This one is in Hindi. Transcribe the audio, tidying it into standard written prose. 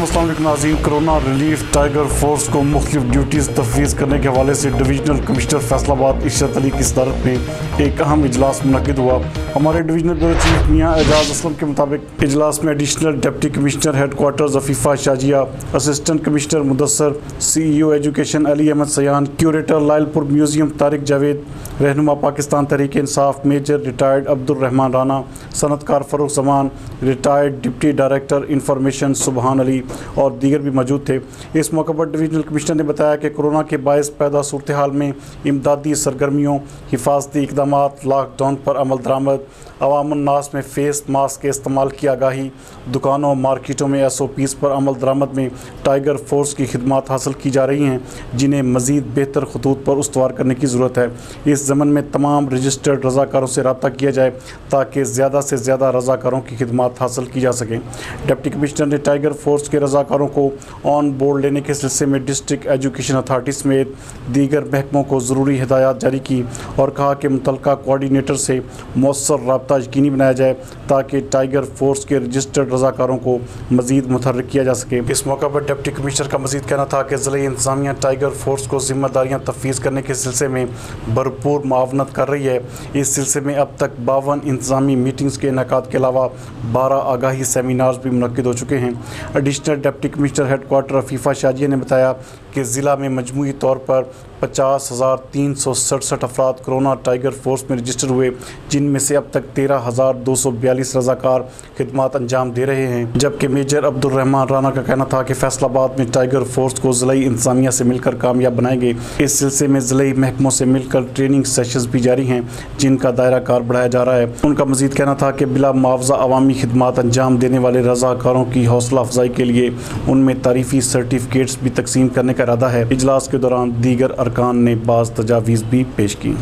अस्सलाम वालेकुम नाज़रीन। कोरोना रिलीफ टाइगर फोर्स को मुख्तलिफ ड्यूटीज़ तफवीज़ करने के हवाले से डिवीजनल कमिश्नर फैसलाबाद इशरत अली की सदारत में एक अहम इजलास मुनक़िद हुआ। हमारे डिवीजनल ब्यूरो चीफ मियाँ एजाज असलम के मुताबिक इजलास में additional deputy commissioner headquarters Afifa Shazia, assistant commissioner Mudassar, CEO education Ali Ahmed Sayan, curator Lyallpur museum Tariq Javed, रहनुमा पाकिस्तान तहरीक इंसाफ मेजर रिटायर्ड अब्दुल रहमान राना, सनतकार Farrukh Zaman, retired deputy director information Subhan Ali और दीगर भी मौजूद थे। इस मौके पर डिवीजनल कमिश्नर ने बताया कि कोरोना के बायस पैदा सूरत हाल में इमदादी सरगर्मियों, हिफाजती इकदाम, लॉकडाउन पर अमल दरामद, अवामुन्नास में फेस मास्क के इस्तेमाल की आगाही, दुकानों मार्केटों में SOPs पर अमल दरामद में टाइगर फोर्स की खिदमात हासिल की जा रही हैं, जिन्हें मज़ीद बेहतर खतूत पर उस्तवार करने की ज़रूरत है। इस ज़मन में तमाम रजिस्टर्ड रज़ाकारों से रब्ता किया जाए ताकि ज़्यादा से ज़्यादा रज़ाकारों की खिदमात हासिल की जा सकें। डिप्टी कमिश्नर ने टाइगर फोर्स के रज़ाकारों को ऑन बोर्ड लेने के सिलसिले में डिस्ट्रिक्ट एजुकेशन अथॉरिटी समेत दीगर महकमों को ज़रूरी हिदायत जारी की और कहा कि मुतल्लिका कोऑर्डिनेटर से मौसर रब्ता यकीनी बनाया जाए ताकि टाइगर फोर्स के रजिस्टर्ड रज़ाकारों को मज़ीद मुतहर्रिक किया जा सके। इस मौका पर डिप्टी कमिश्नर का मज़ीद कहना था कि ज़िला इंतज़ामिया टाइगर फोर्स को ज़िम्मेदारियाँ तफवीज़ करने के सिलसिले में भरपूर मुआवनत कर रही है। इस सिलसिले में अब तक 52 इंतज़ामी मीटिंग्स के इनेकाद के अलावा 12 आगाही सेमिनार्स भी मुनक़िद हो चुके हैं। Additional deputy commissioner headquarter Afifa Shazia ने बताया कि ज़िला में मजमूई तौर पर 50,367 अफराद कोरोना टाइगर फोर्स में रजिस्टर हुए, जिनमें से अब तक 13,242 रज़ाकार खिदमात अंजाम दे रहे हैं। जबकि मेजर अब्दुल रहमान राना का कहना था कि फैसलाबाद में टाइगर फोर्स को ज़िला इंतज़ामिया से मिलकर कामयाब बनाएंगे। इस सिलसिले में ज़िला महकमों से मिलकर ट्रेनिंग सेशंस भी जारी हैं, जिनका दायरा कार बढ़ाया जा रहा है। उनका मज़ीद कहना था कि बिला मुआवजा अवामी खिदमात अंजाम देने वाले रज़ाकारों की हौसला अफजाई के लिए उनमें तारीफ़ी सर्टिफिकेट्स भी तकसीम करने का इरादा है। इजलास के दौरान दीगर अरकान ने बाज़ तजावीज़ भी पेश की।